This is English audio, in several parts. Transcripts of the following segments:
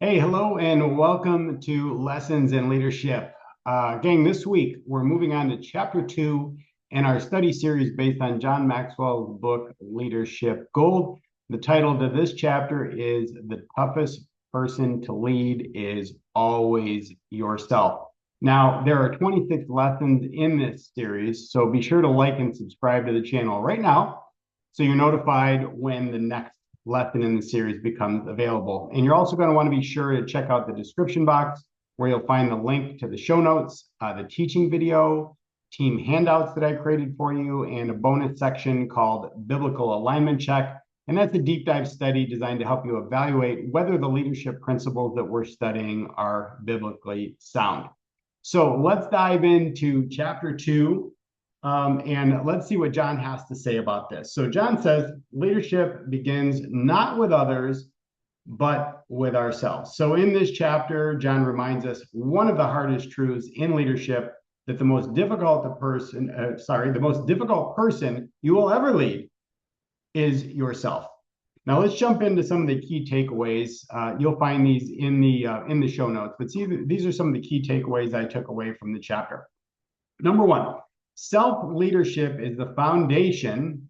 Hey, hello, and welcome to Lessons in Leadership. Gang, this week we're moving on to chapter 2 in our study series based on John Maxwell's book, Leadership Gold. The title to this chapter is The Toughest Person to Lead is Always Yourself. Now, there are 26 lessons in this series, so be sure to like and subscribe to the channel right now so you're notified when the next lesson in the series becomes available. And you're also going to want to be sure to check out the description box where you'll find the link to the show notes, the teaching video, team handouts that I created for you, and a bonus section called Biblical Alignment Check. And that's a deep dive study designed to help you evaluate whether the leadership principles that we're studying are biblically sound. So let's dive into chapter 2, and let's see what John has to say about this. So John says leadership begins not with others, but with ourselves. So in this chapter, John reminds us one of the hardest truths in leadership, that the most difficult person you will ever lead is yourself. Now let's jump into some of the key takeaways. You'll find these in the show notes, but see, these are some of the key takeaways I took away from the chapter. Number one, self-leadership is the foundation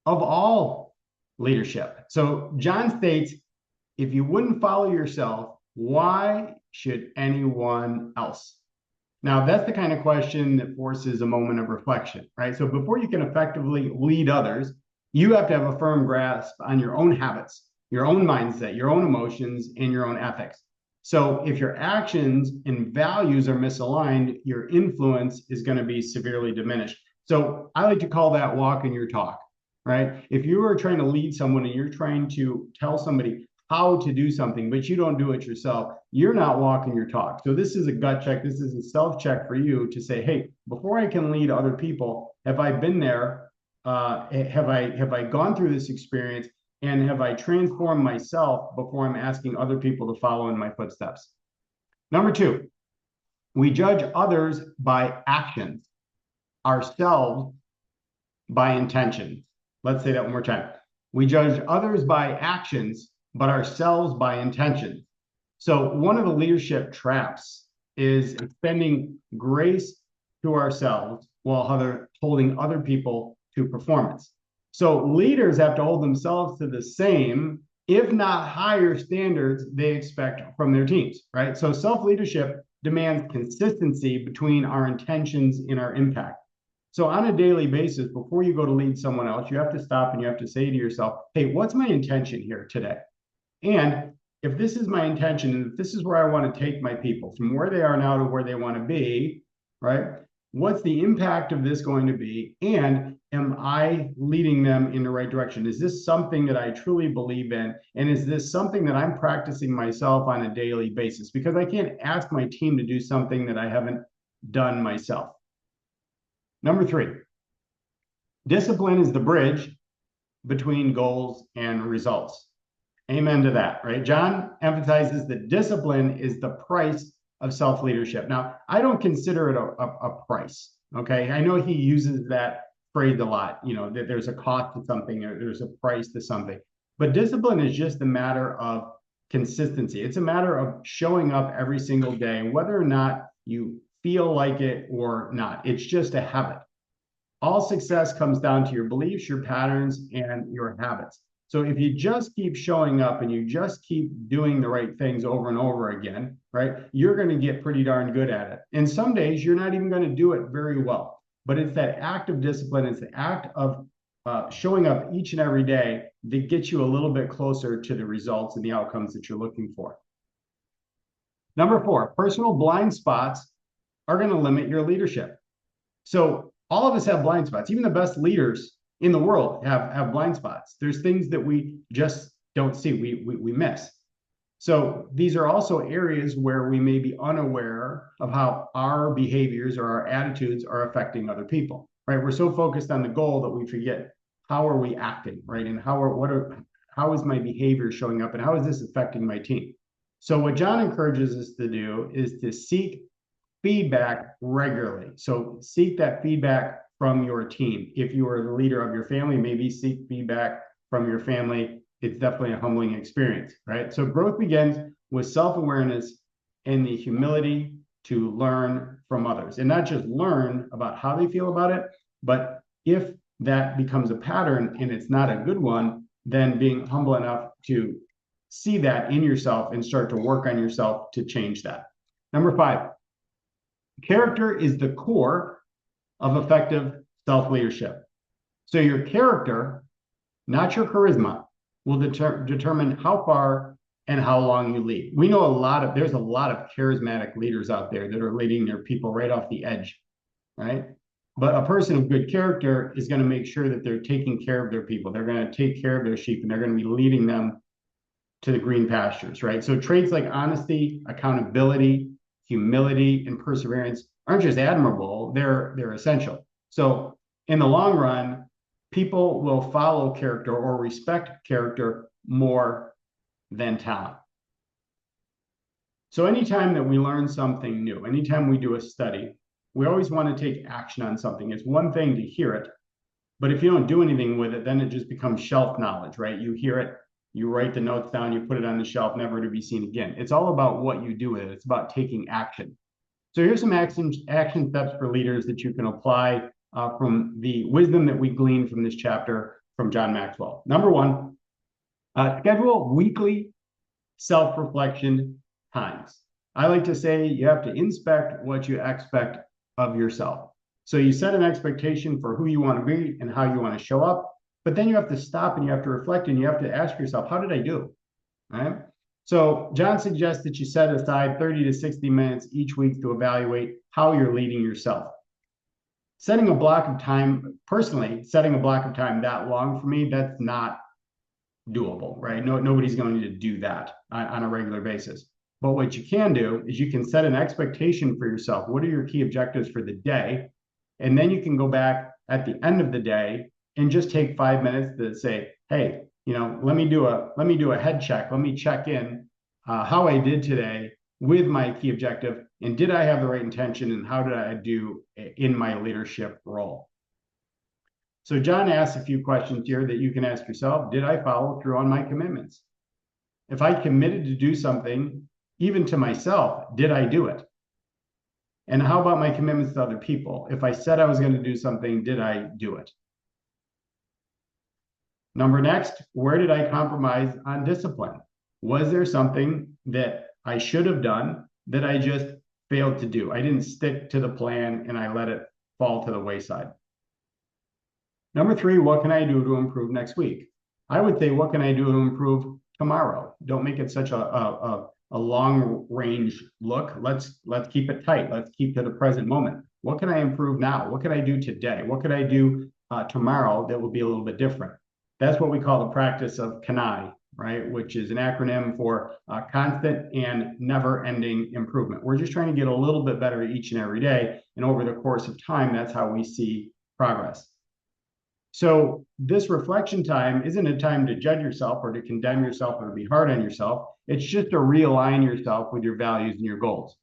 of all leadership. So John states, if you wouldn't follow yourself, why should anyone else? Now, that's the kind of question that forces a moment of reflection, right? So before you can effectively lead others, you have to have a firm grasp on your own habits, your own mindset, your own emotions, and your own ethics. So if your actions and values are misaligned, your influence is going to be severely diminished. So I like to call that walking your talk, right? If you are trying to lead someone and you're trying to tell somebody how to do something, but you don't do it yourself, you're not walking your talk. So this is a gut check. This is a self-check for you to say, hey, before I can lead other people, have I been there? Have I gone through this experience? And have I transformed myself before I'm asking other people to follow in my footsteps? Number two, we judge others by actions, ourselves by intentions. Let's say that one more time. We judge others by actions, but ourselves by intentions. So one of the leadership traps is extending grace to ourselves while holding other people to performance. So leaders have to hold themselves to the same, if not higher standards they expect from their teams, right? So self-leadership demands consistency between our intentions and our impact. So on a daily basis, before you go to lead someone else, you have to stop and you have to say to yourself, hey, what's my intention here today? And if this is my intention and if this is where I want to take my people from where they are now to where they want to be, right? What's the impact of this going to be? And am I leading them in the right direction? Is this something that I truly believe in? And is this something that I'm practicing myself on a daily basis? Because I can't ask my team to do something that I haven't done myself. Number three, discipline is the bridge between goals and results. Amen to that, right? John emphasizes that discipline is the price of self-leadership. Now, I don't consider it a price, okay? I know he uses that phrase a lot, that there's a cost to something or there's a price to something. But discipline is just a matter of consistency. It's a matter of showing up every single day, whether or not you feel like it or not. It's just a habit. All success comes down to your beliefs, your patterns, and your habits. So if you just keep showing up and you just keep doing the right things over and over again, right, you're going to get pretty darn good at it. And some days you're not even going to do it very well. But it's that act of discipline, it's the act of showing up each and every day that gets you a little bit closer to the results and the outcomes that you're looking for. Number four, personal blind spots are going to limit your leadership. So all of us have blind spots. Even the best leaders in the world have blind spots. There's things that we just don't see, we miss. So these are also areas where we may be unaware of how our behaviors or our attitudes are affecting other people, right? We're so focused on the goal that we forget how are we acting, right? And how is my behavior showing up and how is this affecting my team? So what John encourages us to do is to seek feedback regularly. So seek that feedback from your team. If you are the leader of your family, maybe seek feedback from your family it's definitely a humbling experience, right? So growth begins with self-awareness and the humility to learn from others, and not just learn about how they feel about it, but if that becomes a pattern and it's not a good one, then being humble enough to see that in yourself and start to work on yourself to change that. Number 5, character is the core of effective self-leadership. So your character, not your charisma, will determine how far and how long you lead. We know there's a lot of charismatic leaders out there that are leading their people right off the edge, right? But a person of good character is going to make sure that they're taking care of their people. They're going to take care of their sheep, and they're going to be leading them to the green pastures, right? So traits like honesty, accountability, humility, and perseverance aren't just admirable, they're essential. So in the long run, people will follow character or respect character more than talent. So anytime that we learn something new, anytime we do a study, we always want to take action on something. It's one thing to hear it, but if you don't do anything with it, then it just becomes shelf knowledge, right? You hear it, you write the notes down, you put it on the shelf, never to be seen again. It's all about what you do with it. It's about taking action. So here's some action steps for leaders that you can apply from the wisdom that we gleaned from this chapter from John Maxwell. Number 1, schedule weekly self-reflection times. I like to say you have to inspect what you expect of yourself. So you set an expectation for who you want to be and how you want to show up, but then you have to stop and you have to reflect and you have to ask yourself, how did I do? All right. So John suggests that you set aside 30 to 60 minutes each week to evaluate how you're leading yourself. Setting a block of time, personally, setting a block of time that long for me, that's not doable, right? Nobody's going to do that on a regular basis. But what you can do is you can set an expectation for yourself. What are your key objectives for the day? And then you can go back at the end of the day and just take 5 minutes to say, hey, let me do a head check. Let me check in how I did today with my key objective, and did I have the right intention, and how did I do in my leadership role? So John asks a few questions here that you can ask yourself. Did I follow through on my commitments? If I committed to do something, even to myself, did I do it? And how about my commitments to other people? If I said I was going to do something, did I do it? Next, where did I compromise on discipline? Was there something that I should have done that I just failed to do? I didn't stick to the plan and I let it fall to the wayside. Number 3, what can I do to improve next week? I would say, what can I do to improve tomorrow? Don't make it such a long range look. Let's keep it tight. Let's keep to the present moment. What can I improve now? What can I do today? What could I do tomorrow that will be a little bit different? That's what we call the practice of CANI, right? Which is an acronym for constant and never-ending improvement. We're just trying to get a little bit better each and every day. And over the course of time, that's how we see progress. So this reflection time isn't a time to judge yourself or to condemn yourself or to be hard on yourself. It's just to realign yourself with your values and your goals.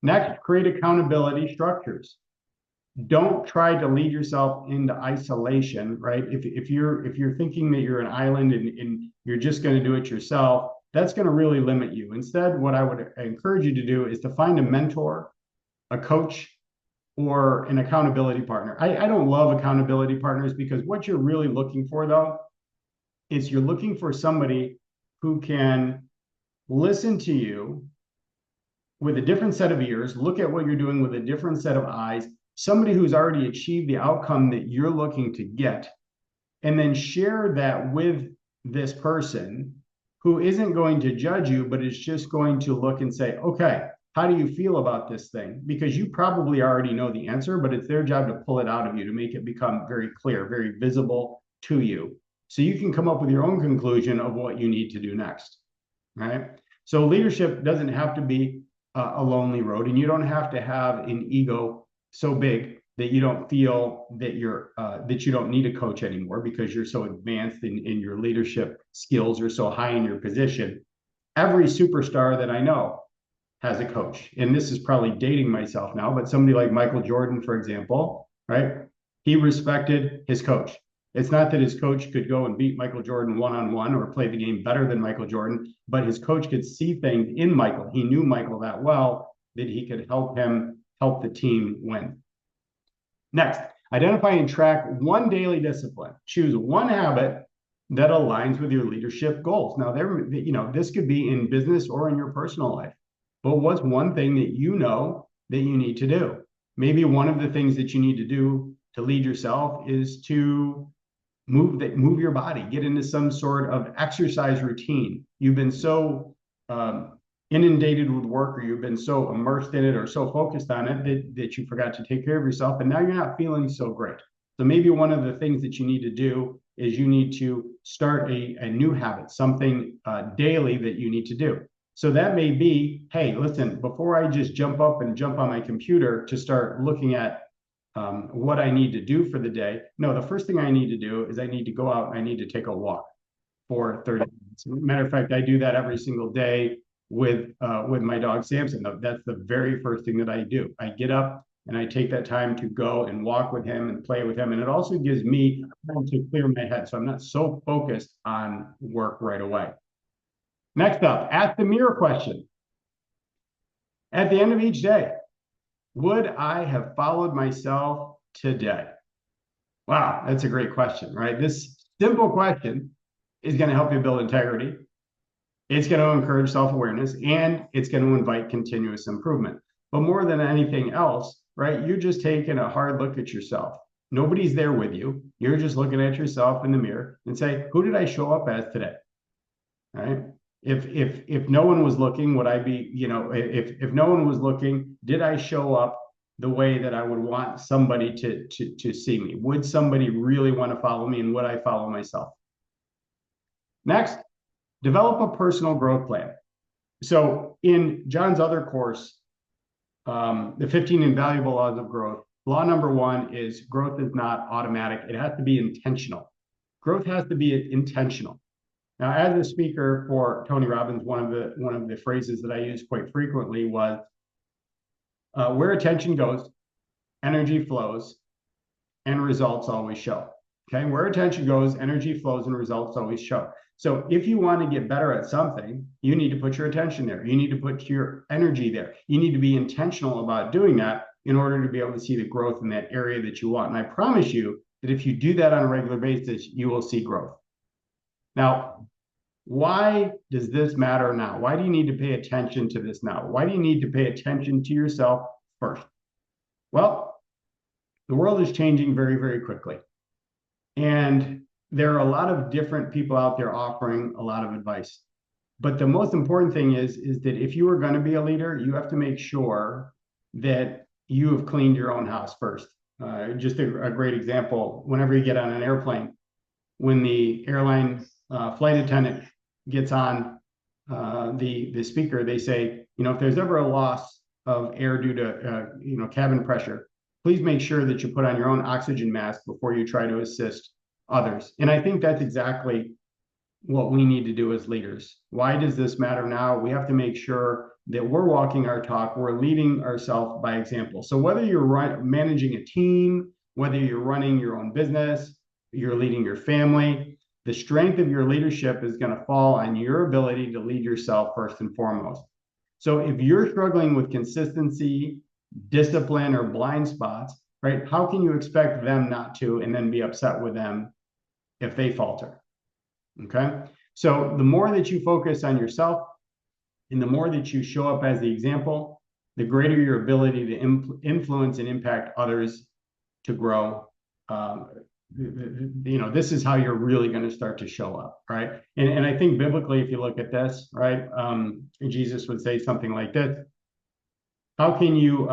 Next, create accountability structures. Don't try to lead yourself into isolation, right? If you're thinking that you're an island and you're just going to do it yourself, that's going to really limit you. Instead, what I would encourage you to do is to find a mentor, a coach, or an accountability partner. I don't love accountability partners because what you're really looking for, though, is you're looking for somebody who can listen to you with a different set of ears, look at what you're doing with a different set of eyes, somebody who's already achieved the outcome that you're looking to get, and then share that with this person who isn't going to judge you, but is just going to look and say, okay, how do you feel about this thing? Because you probably already know the answer, but it's their job to pull it out of you, to make it become very clear, very visible to you. So you can come up with your own conclusion of what you need to do next, right? So leadership doesn't have to be a lonely road, and you don't have to have an ego so big that you don't feel that that you don't need a coach anymore because you're so advanced in your leadership skills, or so high in your position. Every superstar that I know has a coach. And this is probably dating myself now, but somebody like Michael Jordan, for example, right? He respected his coach. It's not that his coach could go and beat Michael Jordan one-on-one or play the game better than Michael Jordan, but his coach could see things in Michael. He knew Michael that well that he could help the team win. Next, identify and track one daily discipline. Choose one habit that aligns with your leadership goals. Now, this could be in business or in your personal life, but what's one thing that you know that you need to do? Maybe one of the things that you need to do to lead yourself is to move your body, get into some sort of exercise routine. You've been so inundated with work, or you've been so immersed in it or so focused on it that you forgot to take care of yourself, and now you're not feeling so great. So maybe one of the things that you need to do is you need to start a new habit, something daily that you need to do. So that may be, hey, listen, before I just jump up and jump on my computer to start looking at what I need to do for the day. No, the first thing I need to do is I need to go out and I need to take a walk for 30 minutes. Matter of fact, I do that every single day with my dog Samson. That's the very first thing that I do. I get up and I take that time to go and walk with him and play with him. And it also gives me time to clear my head. So I'm not so focused on work right away. Next up, ask the mirror question. At the end of each day, would I have followed myself today? Wow, that's a great question, right? This simple question is going to help you build integrity. It's going to encourage self-awareness, and it's going to invite continuous improvement. But more than anything else, right, you're just taking a hard look at yourself. Nobody's there with you. You're just looking at yourself in the mirror and say, who did I show up as today? All right. If no one was looking, would I be, if no one was looking, did I show up the way that I would want somebody to see me? Would somebody really want to follow me, and would I follow myself? Next, develop a personal growth plan. So in John's other course, the 15 Invaluable Laws of Growth, law number 1 is growth is not automatic. It has to be intentional. Growth has to be intentional. Now, as a speaker for Tony Robbins, one of the phrases that I use quite frequently was, where attention goes, energy flows, and results always show. Okay, where attention goes, energy flows, and results always show. So if you want to get better at something, you need to put your attention there. You need to put your energy there. You need to be intentional about doing that in order to be able to see the growth in that area that you want. And I promise you that if you do that on a regular basis, you will see growth. Now, why does this matter now? Why do you need to pay attention to this now? Why do you need to pay attention to yourself first? Well, the world is changing very, very quickly. And there are a lot of different people out there offering a lot of advice. But the most important thing is that if you are going to be a leader, you have to make sure that you have cleaned your own house first. Just a great example, whenever you get on an airplane, when the airline flight attendant gets on the speaker, they say, if there's ever a loss of air due to cabin pressure, please make sure that you put on your own oxygen mask before you try to assist others. And I think that's exactly what we need to do as leaders. Why does this matter now? We have to make sure that we're walking our talk, we're leading ourselves by example. So whether you're managing a team, whether you're running your own business, you're leading your family, the strength of your leadership is going to fall on your ability to lead yourself first and foremost. So if you're struggling with consistency, discipline, or blind spots, right, how can you expect them not to, and then be upset with them if they falter? Okay. So the more that you focus on yourself and the more that you show up as the example, the greater your ability to influence and impact others to grow. This is how you're really going to start to show up, right? And I think biblically, if you look at this, right, Jesus would say something like this: how can you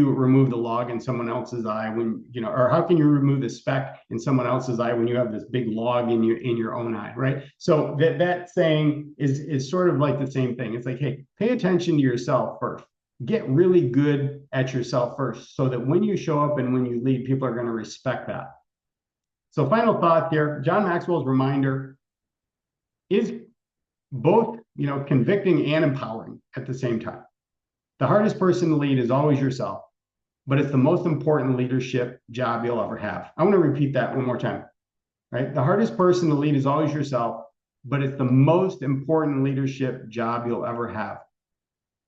remove the log in someone else's eye when or how can you remove the speck in someone else's eye when you have this big log in your own eye, right? So that saying is sort of like the same thing. It's like, hey, pay attention to yourself first. Get really good at yourself first, so that when you show up and when you lead, people are going to respect that. So final thought here, John Maxwell's reminder is both, convicting and empowering at the same time. The hardest person to lead is always yourself. but it's the most important leadership job you'll ever have. I want to repeat that one more time, right? The hardest person to lead is always yourself, but it's the most important leadership job you'll ever have.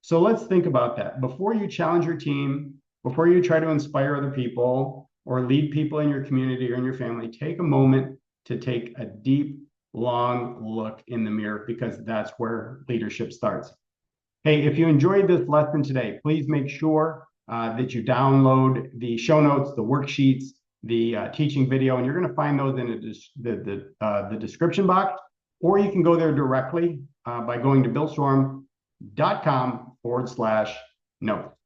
So let's think about that. Before you challenge your team, before you try to inspire other people or lead people in your community or in your family, take a moment to take a deep, long look in the mirror, because that's where leadership starts. Hey, if you enjoyed this lesson today, please make sure that you download the show notes, the worksheets, the teaching video, and you're going to find those in the description box, or you can go there directly by going to billstorm.com/notes.